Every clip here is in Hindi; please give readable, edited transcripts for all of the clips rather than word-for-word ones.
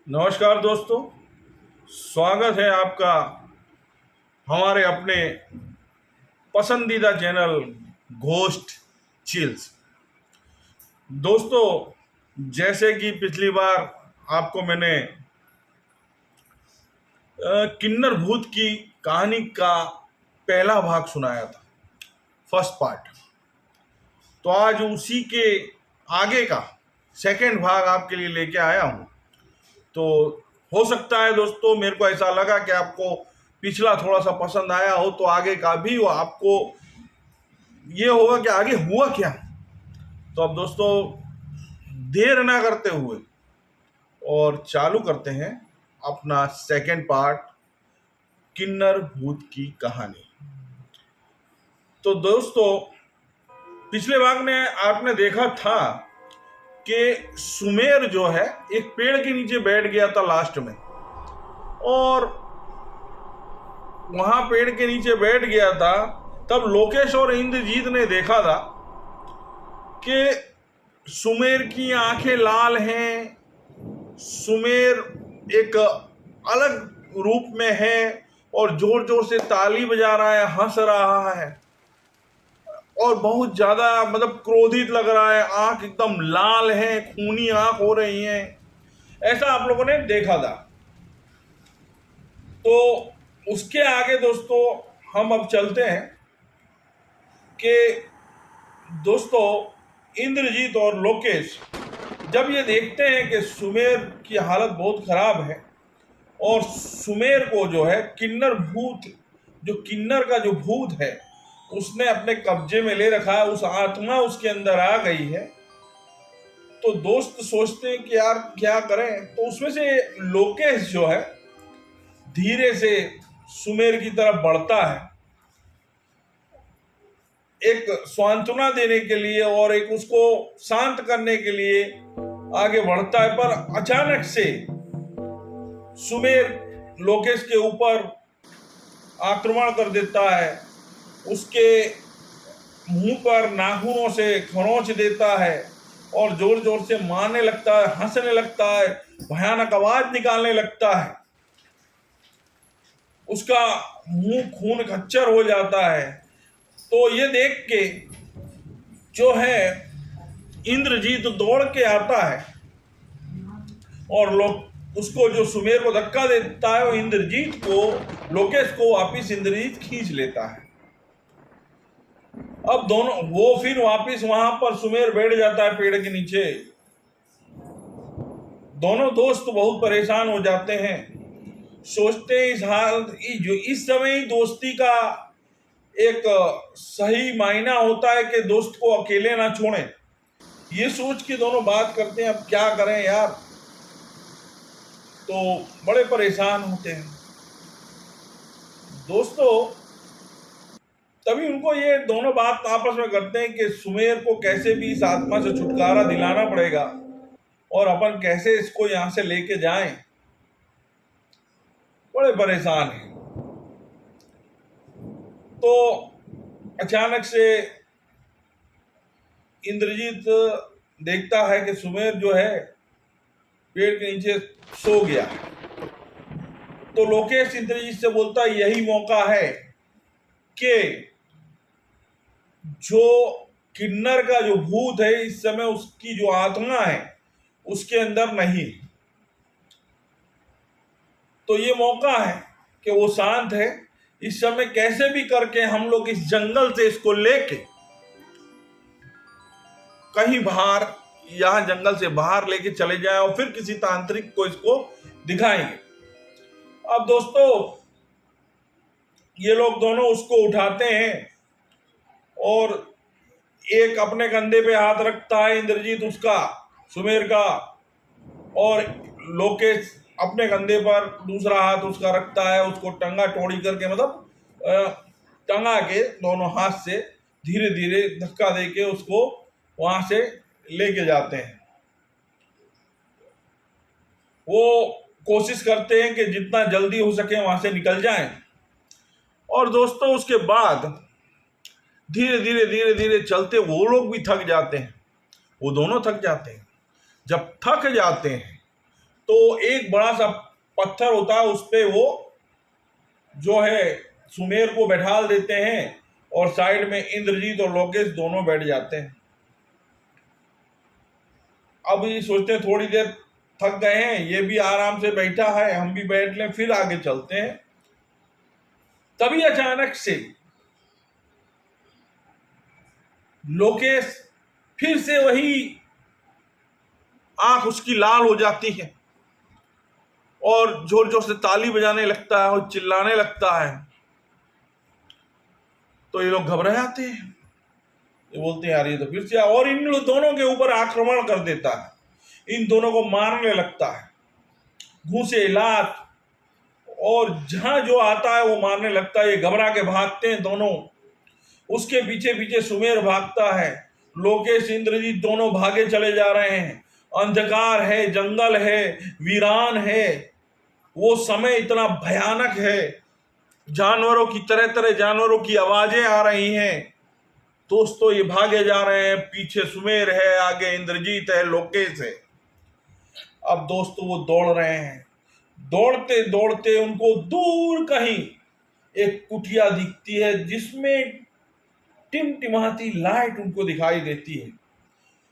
नमस्कार दोस्तों, स्वागत है आपका हमारे अपने पसंदीदा चैनल घोस्ट चिल्स। दोस्तों, जैसे कि पिछली बार आपको मैंने किन्नर भूत की कहानी का पहला भाग सुनाया था, फर्स्ट पार्ट। तो आज उसी के आगे का सेकंड भाग आपके लिए लेके आया हूँ। तो हो सकता है दोस्तों, मेरे को ऐसा लगा कि आपको पिछला थोड़ा सा पसंद आया हो तो आगे का भी वो आपको ये होगा कि आगे हुआ क्या। तो अब दोस्तों, देर ना करते हुए और चालू करते हैं अपना सेकंड पार्ट, किन्नर भूत की कहानी। तो दोस्तों, पिछले भाग में आपने देखा था कि सुमेर जो है एक पेड़ के नीचे बैठ गया था लास्ट में, और वहां पेड़ के नीचे बैठ गया था। तब लोकेश और इंद्रजीत ने देखा था कि सुमेर की आंखें लाल हैं, सुमेर एक अलग रूप में है और जोर जोर से ताली बजा रहा है, हंस रहा है और बहुत ज्यादा मतलब क्रोधित लग रहा है। आंख एकदम लाल है, खूनी आंख हो रही है, ऐसा आप लोगों ने देखा था। तो उसके आगे दोस्तों हम अब चलते हैं कि दोस्तों, इंद्रजीत और लोकेश जब ये देखते हैं कि सुमेर की हालत बहुत खराब है और सुमेर को जो है किन्नर भूत, जो किन्नर का जो भूत है उसने अपने कब्जे में ले रखा है, उस आत्मा उसके अंदर आ गई है। तो दोस्त सोचते हैं कि यार क्या करें। तो उसमें से लोकेश जो है धीरे से सुमेर की तरफ बढ़ता है, एक सांत्वना देने के लिए और एक उसको शांत करने के लिए आगे बढ़ता है। पर अचानक से सुमेर लोकेश के ऊपर आक्रमण कर देता है, उसके मुंह पर नाखूनों से खरोंच देता है और जोर जोर से मारने लगता है, हंसने लगता है, भयानक आवाज निकालने लगता है। उसका मुंह खून खच्चर हो जाता है। तो ये देख के जो है इंद्रजीत दौड़ के आता है और लोग उसको, जो सुमेर को धक्का देता है, वो इंद्रजीत को, लोकेश को वापिस इंद्रजीत खींच लेता है। अब दोनों वो फिर वापिस वहां पर सुमेर बैठ जाता है पेड़ के नीचे। दोनों दोस्त बहुत परेशान हो जाते हैं, सोचते हैं इस समय ही दोस्ती का एक सही मायना होता है कि दोस्त को अकेले ना छोड़ें। ये सोच के दोनों बात करते हैं अब क्या करें यार। तो बड़े परेशान होते हैं दोस्तों। तभी उनको ये दोनों बात आपस में करते हैं कि सुमेर को कैसे भी इस आत्मा से छुटकारा दिलाना पड़ेगा और अपन कैसे इसको यहां से लेके जाएं। बड़े परेशान हैं। तो अचानक से इंद्रजीत देखता है कि सुमेर जो है पेड़ के नीचे सो गया। तो लोकेश इंद्रजीत से बोलता है यही मौका है कि जो किन्नर का जो भूत है इस समय उसकी जो आत्मा है उसके अंदर नहीं, तो ये मौका है कि वो शांत है। इस समय कैसे भी करके हम लोग इस जंगल से इसको लेके कहीं बाहर, यहां जंगल से बाहर लेके चले जाएं और फिर किसी तांत्रिक को इसको दिखाएंगे। अब दोस्तों, ये लोग दोनों उसको उठाते हैं और एक अपने कंधे पे हाथ रखता है इंद्रजीत उसका, सुमेर का, और लोकेश अपने कंधे पर दूसरा हाथ उसका रखता है, उसको टंगा टोड़ी करके, मतलब टंगा के दोनों हाथ से धीरे धीरे धक्का देके उसको वहां से लेके जाते हैं। वो कोशिश करते हैं कि जितना जल्दी हो सके वहां से निकल जाएं। और दोस्तों, उसके बाद धीरे धीरे धीरे धीरे चलते वो लोग भी थक जाते हैं, वो दोनों थक जाते हैं। जब थक जाते हैं तो एक बड़ा सा पत्थर होता है, उस पे वो जो है सुमेर को बैठा देते हैं और साइड में इंद्रजीत और लोकेश दोनों बैठ जाते हैं। अब ये सोचते हैं थोड़ी देर थक गए हैं, ये भी आराम से बैठा है, हम भी बैठ लें, फिर आगे चलते हैं। तभी अचानक से लोकेश फिर से वही आंख उसकी लाल हो जाती है और जोर जोर से ताली बजाने लगता है और चिल्लाने लगता है। तो ये लोग घबरा जाते हैं, ये बोलते हैं यार ये तो फिर से, और इन दोनों के ऊपर आक्रमण कर देता है, इन दोनों को मारने लगता है, घूंसे लात और जहां जो आता है वो मारने लगता है। ये घबरा के भागते हैं दोनों, उसके पीछे पीछे सुमेर भागता है, लोकेश इंद्रजीत दोनों भागे चले जा रहे हैं। अंधकार है, जंगल है, वीरान है, वो समय इतना भयानक है, जानवरों की तरह तरह जानवरों की आवाजें आ रही हैं। दोस्तों ये भागे जा रहे हैं, पीछे सुमेर है, आगे इंद्रजीत है, लोकेश है। अब दोस्तों वो दौड़ रहे हैं, दौड़ते दौड़ते उनको दूर कहीं एक कुटिया दिखती है जिसमें टिमटिमाती लाइट उनको दिखाई देती है।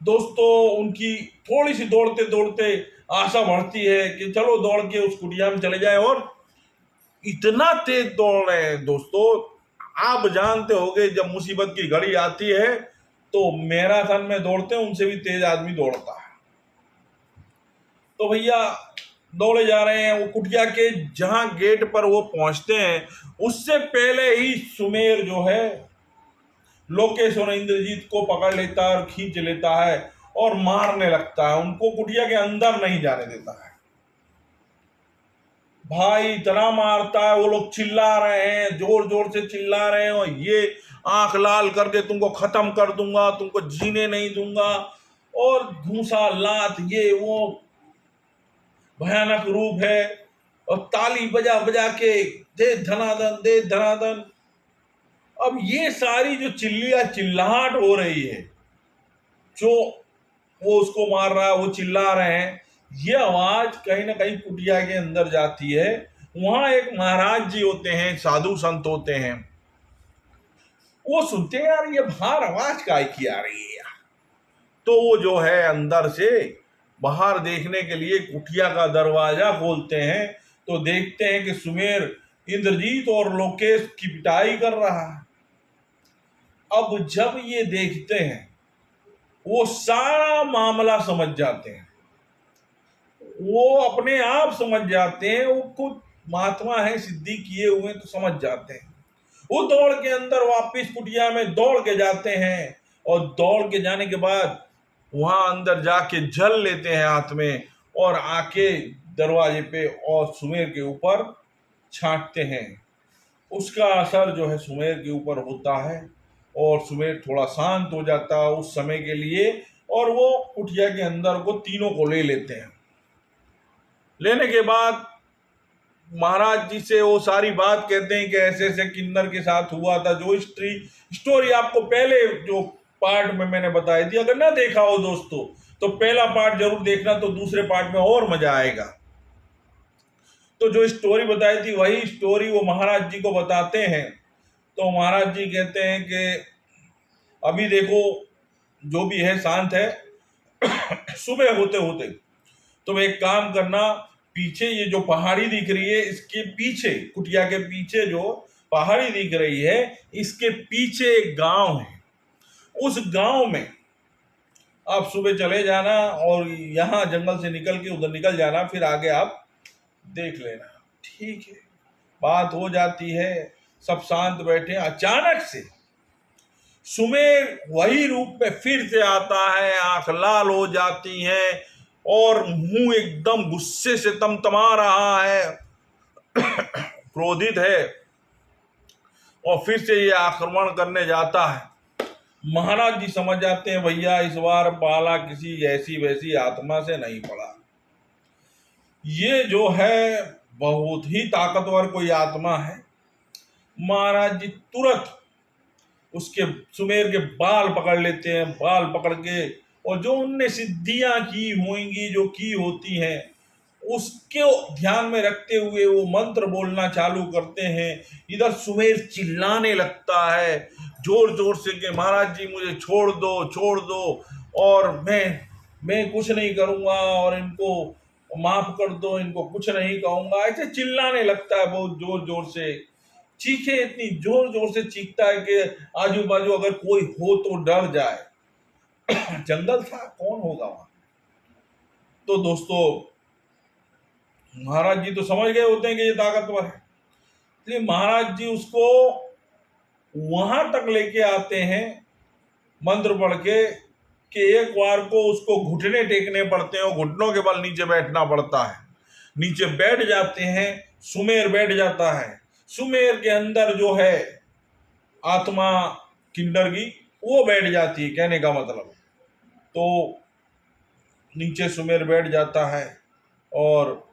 दोस्तों उनकी थोड़ी सी दौड़ते दौड़ते आशा बढ़ती है कि चलो दौड़ के उस कुटिया में चले जाए, और इतना तेज दौड़ रहे हैं दोस्तों, आप जानते होंगे जब मुसीबत की घड़ी आती है तो मैराथन में दौड़ते हैं उनसे भी तेज आदमी दौड़ता है। तो भैया दौड़े जा रहे हैं, वो कुटिया के जहां गेट पर वो पहुंचते हैं उससे पहले ही सुमेर जो है लोकेश और इंद्रजीत को पकड़ लेता है और खींच लेता है और मारने लगता है, उनको कुटिया के अंदर नहीं जाने देता है। भाई इतना मारता है, वो लोग चिल्ला रहे हैं, जोर जोर से चिल्ला रहे हैं, और ये आंख लाल करके तुमको खत्म कर दूंगा, तुमको जीने नहीं दूंगा, और घूसा लात ये वो भयानक रूप है, और ताली बजा बजा के दे धनादन दे धनादन। अब ये सारी जो चिल्लाहट हो रही है, जो वो उसको मार रहा है, वो चिल्ला रहे हैं, ये आवाज कहीं ना कहीं कुटिया के अंदर जाती है। वहां एक महाराज जी होते हैं, साधु संत होते हैं, वो सुनते हैं यार ये बाहर आवाज काय की आ रही है यार। तो वो जो है अंदर से बाहर देखने के लिए कुटिया का दरवाजा खोलते हैं तो देखते हैं कि सुमेर इंद्रजीत और लोकेश की पिटाई कर रहा है। अब जब ये देखते हैं वो सारा मामला समझ जाते हैं, वो अपने आप समझ जाते हैं, वो खुद महात्मा है, सिद्धि किए हुए, तो समझ जाते हैं। वो दौड़ के अंदर वापिस कुटिया में दौड़ के जाते हैं, और दौड़ के जाने के बाद वहां अंदर जाके जल लेते हैं हाथ में, और आके दरवाजे पे और सुमेर के ऊपर छांटते हैं। उसका असर जो है सुमेर के ऊपर होता है और सुमेर थोड़ा शांत हो जाता है उस समय के लिए, और वो कुटिया के अंदर को तीनों को ले लेते हैं। लेने के बाद महाराज जी से वो सारी बात कहते हैं कि ऐसे ऐसे किन्नर के साथ हुआ था, जो स्टोरी आपको पहले जो पार्ट में मैंने बताई थी। अगर ना देखा हो दोस्तों तो पहला पार्ट जरूर देखना, तो दूसरे पार्ट में और मजा आएगा। तो जो स्टोरी बताई थी वही स्टोरी वो महाराज जी को बताते हैं। तो महाराज जी कहते हैं कि अभी देखो जो भी है शांत है, सुबह होते होते तुम एक काम करना, पीछे ये जो पहाड़ी दिख रही है, इसके पीछे कुटिया के पीछे जो पहाड़ी दिख रही है, इसके पीछे एक गांव है, उस गांव में आप सुबह चले जाना और यहाँ जंगल से निकल के उधर निकल जाना, फिर आगे आप देख लेना। ठीक है, बात हो जाती है, सब शांत बैठे। अचानक से सुमेर वही रूप में फिर से आता है, आंख लाल हो जाती है और मुंह एकदम गुस्से से तमतमा रहा है, क्रोधित है, और फिर से ये आक्रमण करने जाता है। महाराज जी समझ जाते हैं भैया इस बार पाला किसी ऐसी वैसी आत्मा से नहीं पड़ा, ये जो है बहुत ही ताकतवर कोई आत्मा है। महाराज जी तुरंत उसके सुमेर के बाल पकड़ लेते हैं, बाल पकड़ के, और जो उनने सिद्धियां की होंगी, जो की होती हैं, उसके ध्यान में रखते हुए वो मंत्र बोलना चालू करते हैं। इधर सुमेर चिल्लाने लगता है जोर जोर से कि महाराज जी मुझे छोड़ दो, छोड़ दो, और मैं कुछ नहीं करूँगा, और इनको माफ कर दो, इनको कुछ नहीं कहूँगा। ऐसे चिल्लाने लगता है बहुत जोर जोर से। चीखे इतनी जोर जोर से चीखता है कि आजू बाजू अगर कोई हो तो डर जाए। जंगल था, कौन होगा वहां। तो दोस्तों, महाराज जी तो समझ गए होते हैं कि ये ताकतवर है, इसलिए महाराज जी उसको वहां तक लेके आते हैं मंत्र पढ़ के कि एक बार को उसको घुटने टेकने पड़ते हैं और घुटनों के बल नीचे बैठना पड़ता है। नीचे बैठ जाते हैं, सुमेर बैठ जाता है। सुमेर के अंदर जो है आत्मा किन्नर की, वो बैठ जाती है, कहने का मतलब। तो नीचे सुमेर बैठ जाता है और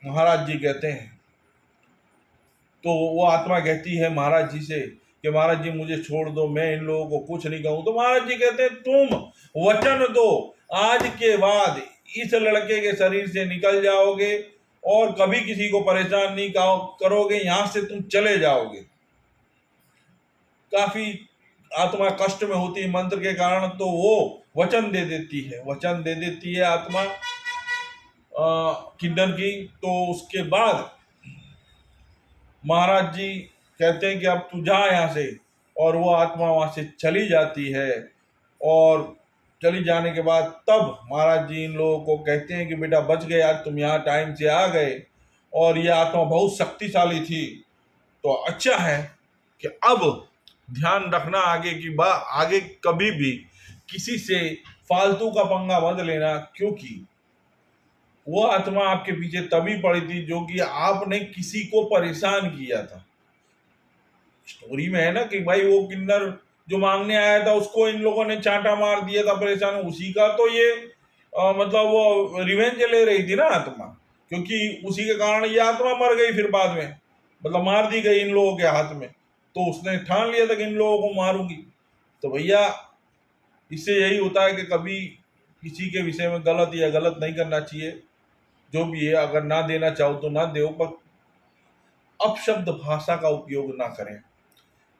महाराज जी कहते हैं, तो वो आत्मा कहती है महाराज जी से कि महाराज जी मुझे छोड़ दो, मैं इन लोगों को कुछ नहीं कहूँ। तो महाराज जी कहते हैं तुम वचन दो, आज के बाद इस लड़के के शरीर से निकल जाओगे और कभी किसी को परेशान नहीं करोगे, यहां से तुम चले जाओगे। काफी आत्मा कष्ट में होती है मंत्र के कारण, तो वो वचन दे देती है, वचन दे देती है आत्मा किन्नर की। तो उसके बाद महाराज जी कहते हैं कि अब तू जा यहाँ से, और वो आत्मा वहां से चली जाती है। और चली जाने के बाद तब महाराज जी इन लोगों को कहते हैं कि बेटा बच गए, आज तुम यहाँ टाइम से आ गए, और ये आत्मा बहुत शक्तिशाली थी, तो अच्छा है कि अब ध्यान रखना आगे की बात, आगे कभी भी किसी से फालतू का पंगा मत लेना, क्योंकि वो आत्मा आपके पीछे तभी पड़ी थी जो कि आपने किसी को परेशान किया था। स्टोरी में है ना कि भाई वो किन्नर जो मांगने आया था उसको इन लोगों ने चांटा मार दिया था, परेशान, उसी का तो ये मतलब वो रिवेंज ले रही थी ना आत्मा, क्योंकि उसी के कारण ये आत्मा मर गई फिर बाद में, मतलब मार दी गई इन लोगों के हाथ में। तो उसने ठान लिया था कि इन लोगों को मारूंगी। तो भैया इससे यही होता है कि कभी किसी के विषय में गलत या गलत नहीं करना चाहिए। जो भी है, अगर ना देना चाहो तो ना दो, पर अपशब्द भाषा का उपयोग ना करें।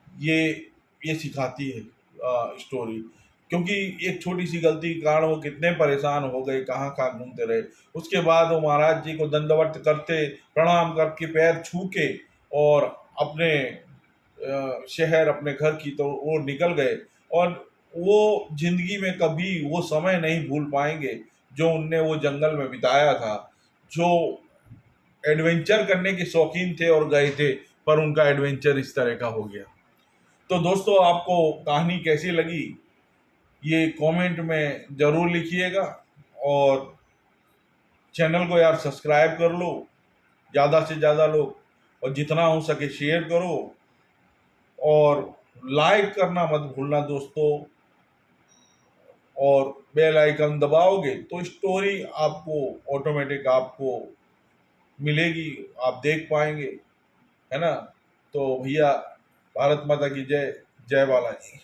ये ये सिखाती है स्टोरी, क्योंकि एक छोटी सी गलती के कारण वो कितने परेशान हो गए, कहाँ कहाँ घूमते रहे। उसके बाद वो महाराज जी को दंडवत करते, प्रणाम करके, पैर छू के, और अपने शहर, अपने घर की तो वो निकल गए। और वो जिंदगी में कभी वो समय नहीं भूल पाएंगे जो उनने वो जंगल में बिताया था, जो एडवेंचर करने के शौकीन थे और गए थे, पर उनका एडवेंचर इस तरह का हो गया। तो दोस्तों, आपको कहानी कैसी लगी ये कमेंट में ज़रूर लिखिएगा, और चैनल को यार सब्सक्राइब कर लो ज़्यादा से ज़्यादा लोग, और जितना हो सके शेयर करो, और लाइक करना मत भूलना दोस्तों। और बेल आइकन दबाओगे तो स्टोरी आपको ऑटोमेटिक आपको मिलेगी, आप देख पाएंगे, है ना। तो भैया, भारत माता की जय, जय बालाजी।